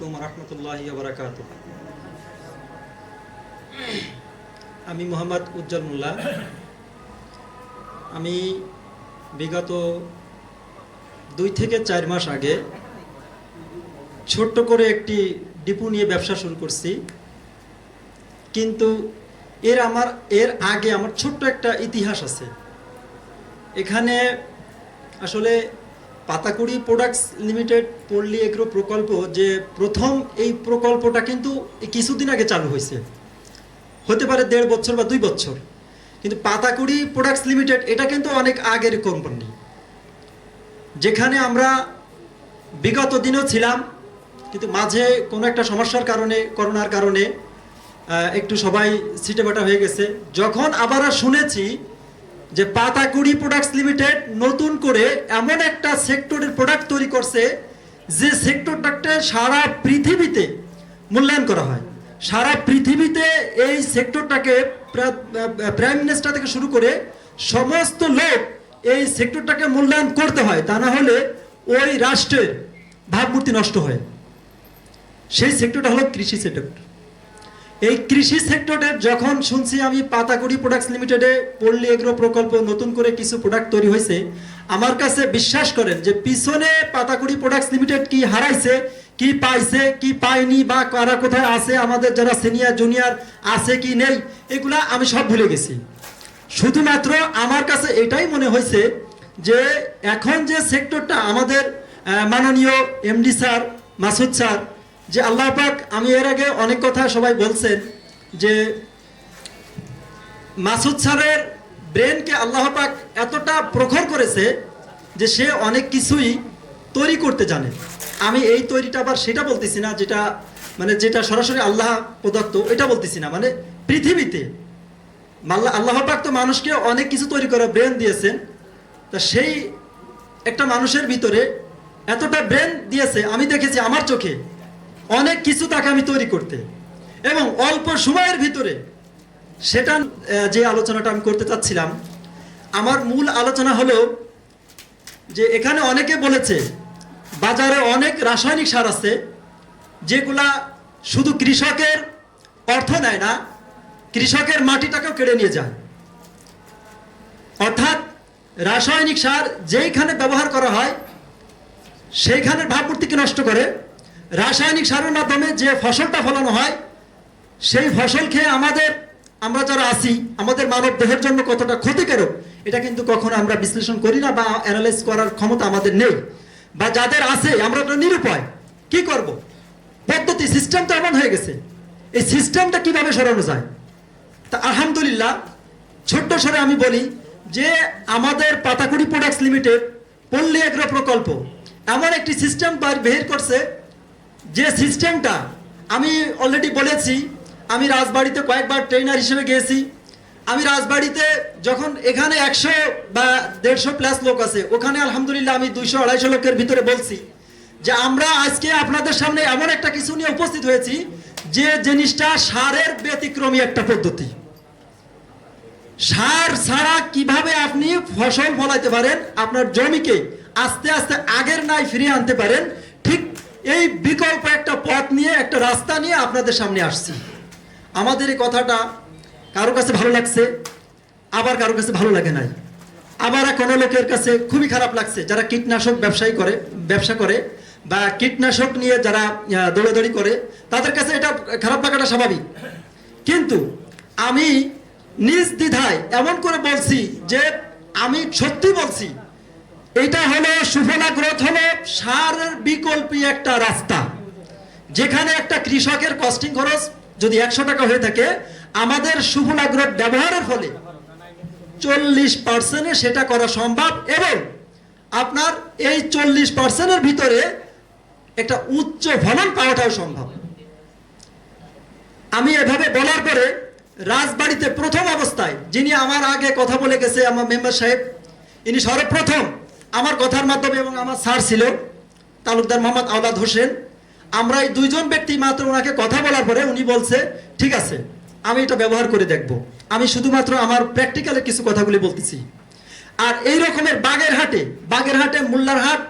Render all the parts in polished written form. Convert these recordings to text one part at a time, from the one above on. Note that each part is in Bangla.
আলাইকুম রহমতুল্লাহি ওয়া বারাকাতুহু। আমি মোহাম্মদ উজ্জ্বল মোল্লা। আমি বিগত 2 থেকে 4 মাস আগে ছোট্ট করে একটি ডিপো নিয়ে ব্যবসা শুরু করছি। কিন্তু এর আগে আমার ছোট্ট একটা ইতিহাস আছে। এখানে আসলে পাতাকুড়ি প্রোডাক্টস লিমিটেড পল্লী এগ্রো প্রকল্প যে প্রথম, এই প্রকল্পটা কিন্তু কিছুদিন আগে চালু হয়েছে, হতে পারে 1.5 বছর বা 2 বছর। কিন্তু পাতাকুড়ি প্রোডাক্টস লিমিটেড এটা কিন্তু অনেক আগের কোম্পানি, যেখানে আমরা বিগত দিনও ছিলাম, কিন্তু মাঝে কোনো একটা সমস্যার কারণে, করোনার কারণে একটু সবাই ছিটেবাটা হয়ে গেছে। যখন আবার শুনেছি যে পাতাকুড়ি প্রোডাক্টস লিমিটেড নতুন করে এমন একটা সেক্টরের প্রোডাক্ট তৈরি করছে যে সেক্টরটাকে সারা পৃথিবীতে মূল্যায়ন করা হয়। সারা পৃথিবীতে এই সেক্টরটাকে প্রাইম মিনিস্টার থেকে শুরু করে সমস্ত লোক এই সেক্টরটাকে মূল্যায়ন করতে হয়, তা না হলে ওই রাষ্ট্রের ভাবমূর্তি নষ্ট হয়। সেই সেক্টরটা হলো কৃষি সেক্টর। এই কৃষি সেক্টরের যখন শুনছি আমি পাতাকুড়ি প্রোডাক্টস লিমিটেডে পল্লী এগ্রো প্রকল্প নতুন করে কিছু প্রোডাক্ট তৈরি হয়েছে, আমার কাছে বিশ্বাস করেন যে পিছনে পাতাকুড়ি প্রোডাক্টস লিমিটেড কি হারাইছে, কি পাইছে, কি পায়নি, বা কারা কোথায় আছে, আমাদের যারা সিনিয়র জুনিয়র আছে কি নেই, এগুলা আমি সব ভুলে গেছি। শুধুমাত্র আমার কাছে এটাই মনে হয়েছে যে এখন যে সেক্টরটা আমাদের মাননীয় এমডি স্যার, মাসুদ স্যার, যে আল্লাহ পাক, আমি এর আগে অনেক কথা সবাই বলছেন যে মাসুদ স্যারের ব্রেনকে আল্লাহ পাক এতটা প্রখর করেছে যে সে অনেক কিছুই তৈরি করতে জানে। আমি এই তৈরিটা আবার সেটা বলতেছি না যেটা যেটা সরাসরি আল্লাহ প্রদত্ত, এটা বলতেছি না। পৃথিবীতে আল্লাহ পাক তো মানুষকে অনেক কিছু তৈরি করার ব্রেন দিয়েছেন, তা সেই একটা মানুষের ভিতরে এতটা ব্রেন দিয়েছে, আমি দেখেছি আমার চোখে অনেক কিছু তাকে আমি তৈরি করতে, এবং অল্প সময়ের ভিতরে সেটা যে আলোচনাটা আমি করতে চাচ্ছিলাম, আমার মূল আলোচনা হলো যে এখানে অনেকে বলেছে বাজারে অনেক রাসায়নিক সার আছে যেগুলা শুধু কৃষকের অর্থ নেয় না, কৃষকের মাটিটাকেও কেড়ে নিয়ে যায়। অর্থাৎ রাসায়নিক সার যেইখানে ব্যবহার করা হয় সেইখানের ভাবমূর্তিকে নষ্ট করে। রাসায়নিক সারের মাধ্যমে যে ফসলটা ফলানো হয় সেই ফসল খেয়ে আমরা যারা আছি, আমাদের মানব দেহের জন্য কতটা ক্ষতিকারক এটা কিন্তু কখনো আমরা বিশ্লেষণ করি না, বা অ্যানালাইজ করার ক্ষমতা আমাদের নেই, বা যাদের আছে আমরা তো নিরুপায়। কি করব? পদ্ধতি সিস্টেম তো এমন হয়ে গেছে, এই সিস্টেমটা কিভাবে সরানো যায়? তা আলহামদুলিল্লাহ, ছোট্ট স্বরে আমি বলি যে আমাদের পাতাকুড়ি প্রোডাক্টস লিমিটেড পল্লী এগ্রো প্রকল্প এমন একটি সিস্টেম বের করছে, যে সিস্টেমটা আমি অলরেডি বলেছি। আমি রাজবাড়িতে কয়েকবার ট্রেনার হিসেবে গিয়েছি। আমি রাজবাড়িতে যখন এখানে 100 বা 150 প্লাস লোক আছে, ওখানে আলহামদুলিল্লাহ আমি 200-250 লোকের ভিতরে বলছি যে আমরা আজকে আপনাদের সামনে এমন একটা কিছু নিয়ে উপস্থিত হয়েছি যে জিনিসটা সারের ব্যতিক্রমী একটা পদ্ধতি। সার ছাড়া কিভাবে আপনি ফসল ফলাইতে পারেন, আপনার জমিকে আস্তে আস্তে আগের নাই ফিরিয়ে আনতে পারেন, ঠিক এই বিকল্প একটা পথ নিয়ে, একটা রাস্তা নিয়ে আপনাদের সামনে আসছি। আমাদের এই কথাটা কারো কাছে ভালো লাগছে, আবার কারো কাছে ভালো লাগে নাই, আবার কোনো লোকের কাছে খুবই খারাপ লাগছে। যারা কীটনাশক ব্যবসা করে বা কীটনাশক নিয়ে যারা দৌড়াদৌড়ি করে, তাদের কাছে এটা খারাপ লাগাটা স্বাভাবিক। কিন্তু আমি নিজ দ্বিধায় এমন করে বলছি যে আমি সত্যি বলছি, এটা হলো সুফলা গ্রোথ, হলো সারের বিকল্পী একটা রাস্তা, যেখানে একটা কৃষকের কস্টিং খরচ যদি 100 টাকা হয়ে থাকে, আমাদের সুফলা গ্রোথ ব্যবহারের ফলে 40% সেটা করা সম্ভব, এবং আপনার এই 40%-এর ভিতরে একটা উচ্চ ফলন পাওয়াটাও সম্ভব। আমি এভাবে বলার পরে রাজবাড়িতে প্রথম অবস্থায় যিনি আমার আগে কথা বলে গেছে, আমার মেম্বার সাহেব, ইনি সর্বপ্রথম আমার কথার মাধ্যমে, এবং আমার স্যার ছিল তালুকদার মোহাম্মদ আওলাদ হোসেন, আমরা এই 2 জন ব্যক্তি মাত্র ওনাকে কথা বলার পরে উনি বলছে ঠিক আছে আমি এটা ব্যবহার করে দেখব। আমি শুধুমাত্র আমার প্র্যাকটিক্যালের কিছু কথাগুলি বলতেছি। আর এই রকমের বাগেরহাটে মোল্লারহাট,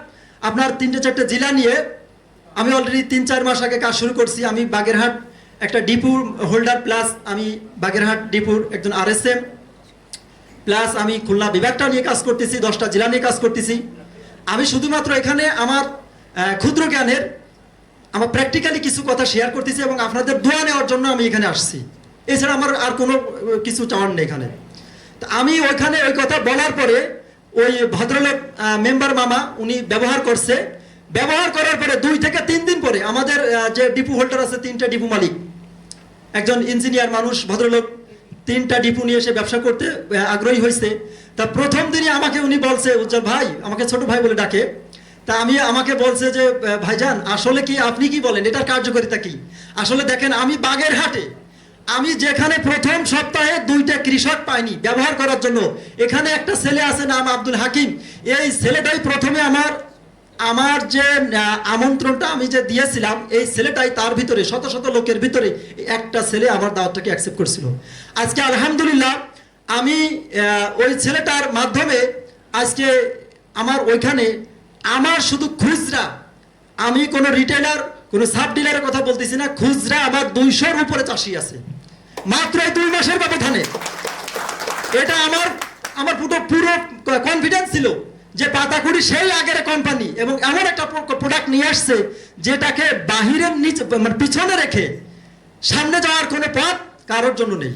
আপনার 3-4টে জেলা নিয়ে আমি অলরেডি 3-4 মাস আগে কাজ শুরু করছি। আমি বাগেরহাট একটা ডিপুর হোল্ডার, প্লাস আমি বাগেরহাট ডিপুর একজন RSM, প্লাস আমি খুলনা বিভাগটা নিয়ে কাজ করতেছি, 10টা জেলা নিয়ে কাজ করতেছি। আমি শুধুমাত্র এখানে আমার ক্ষুদ্র জ্ঞানের, আমার প্র্যাকটিক্যালি কিছু কথা শেয়ার করতেছি এবং আপনাদের দোয়া নেওয়ার জন্য আমি এখানে আসছি। এছাড়া আমার আর কোনো কিছু চাওয়ার নেই এখানে। তা আমি ওইখানে ওই কথা বলার পরে ওই ভদ্রলোক মেম্বার মামা উনি ব্যবহার করছে। ব্যবহার করার পরে 2 থেকে 3 দিন পরে আমাদের যে ডিপু হোল্ডার আছে, 3টা ডিপু মালিক, একজন ইঞ্জিনিয়ার মানুষ ভদ্রলোক 3টা ডিপু নিয়ে এসে ব্যবসা করতে আগ্রহী হয়েছে। তা প্রথম দিনই আমাকে উনি বলছে, উজ্জ্বল ভাই, আমাকে ছোট ভাই বলে ডাকে। তা আমাকে বলছে যে ভাইজান আসলে কি আপনি কি বলেন, এটার কার্যকারিতা কি? আসলে দেখেন, আমি বাগেরহাটে আমি যেখানে প্রথম সপ্তাহে 2টা কৃষক পাইনি ব্যবহার করার জন্য, এখানে একটা ছেলে আছে নাম আব্দুল হাকিম। এই ছেলেটাই প্রথমে আমার যে আমন্ত্রণটা আমি যে দিয়েছিলাম, এই ছেলেটাই তার ভিতরে শত শত লোকের ভিতরে একটা ছেলে আমার দাওয়াতটাকে অ্যাকসেপ্ট করছিল। আজকে আলহামদুলিল্লাহ আমি ওই ছেলেটার মাধ্যমে আজকে আমার ওইখানে আমার শুধু খুচরা, আমি কোনো রিটেলার কোনো সাব ডিলারের কথা বলতেছি না, খুচরা আমার 200-র উপরে চাষি আছে মাত্র 2 মাসের ব্যবধানে। এটা আমার পুরো কনফিডেন্স ছিল যে পাতাকুড়ি সেই আগের কোম্পানি এবং এমন একটা প্রোডাক্ট নিয়ে আসছে যেটাকে বাহিরের নিচে মানে পিছনে রেখে সামনে যাওয়ার কোনো পথ কারোর জন্য নেই।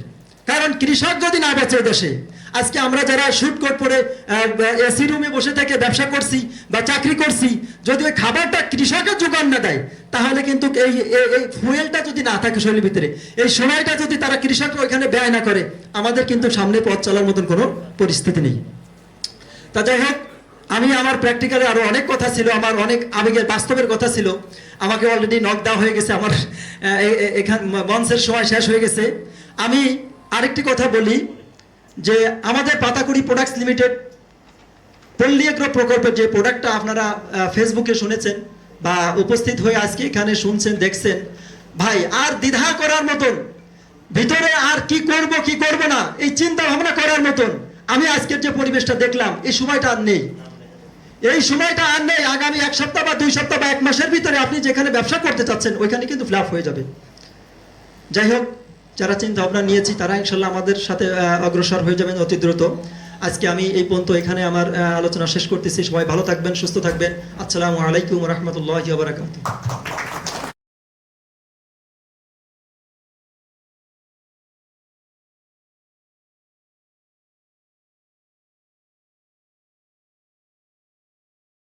কারণ কৃষক যদি না বেঁচে দেশে, আজকে আমরা যারা শুট কোট পরে এসি রুমে বসে থেকে ব্যবসা করছি বা চাকরি করছি, যদি ওই খাবারটা কৃষকের যোগান না দেয়, তাহলে কিন্তু এই ফুয়েলটা যদি না থাকে শরীরের ভিতরে, এই সময়টা যদি তারা কৃষকরা ওইখানে ব্যয় না করে, আমাদের কিন্তু সামনে পথ চলার মতন কোনো পরিস্থিতি নেই। তা যাই হোক, আমি আমার প্র্যাকটিক্যালে আরো অনেক কথা ছিল, আমার অনেক আবেগের বাস্তবের কথা ছিল। আমাকে অলরেডি নক দেওয়া হয়ে গেছে, আমার এখান মঞ্চের সময় শেষ হয়ে গেছে। আমি আরেকটি কথা বলি যে আমাদের পাতাকুড়ি প্রোডাক্টস লিমিটেড পল্লী এগ্রো প্রকল্পের যে প্রোডাক্টটা আপনারা ফেসবুকে শুনেছেন বা উপস্থিত হয়ে আজকে এখানে শুনছেন দেখছেন, ভাই আর দ্বিধা করার মতন, ভিতরে আর কি করব না এই চিন্তা ভাবনা করার মতন আমি আজকের যে পরিবেশটা দেখলাম, এই সময়টা আর নেই। এই সময়টা আর নেই। আগামী 1 সপ্তাহ বা 2 সপ্তাহ বা 1 মাসের ভিতরে আপনি যেখানে ব্যবসা করতে চাচ্ছেন ওইখানে কিন্তু ফ্ল্যাপ হয়ে যাবে। যাই হোক, যারা চিন্তা ভাবনা নিয়েছি তারা ইনশাল্লাহ আমাদের সাথে অগ্রসর হয়ে যাবেন অতি দ্রুত। আজকে আমি এই পর্যন্ত এখানে আমার আলোচনা শেষ করতেছি। সবাই ভালো থাকবেন, সুস্থ থাকবেন। আসসালামু আলাইকুম ওয়া রাহমাতুল্লাহি ওয়া বারাকাতুহু।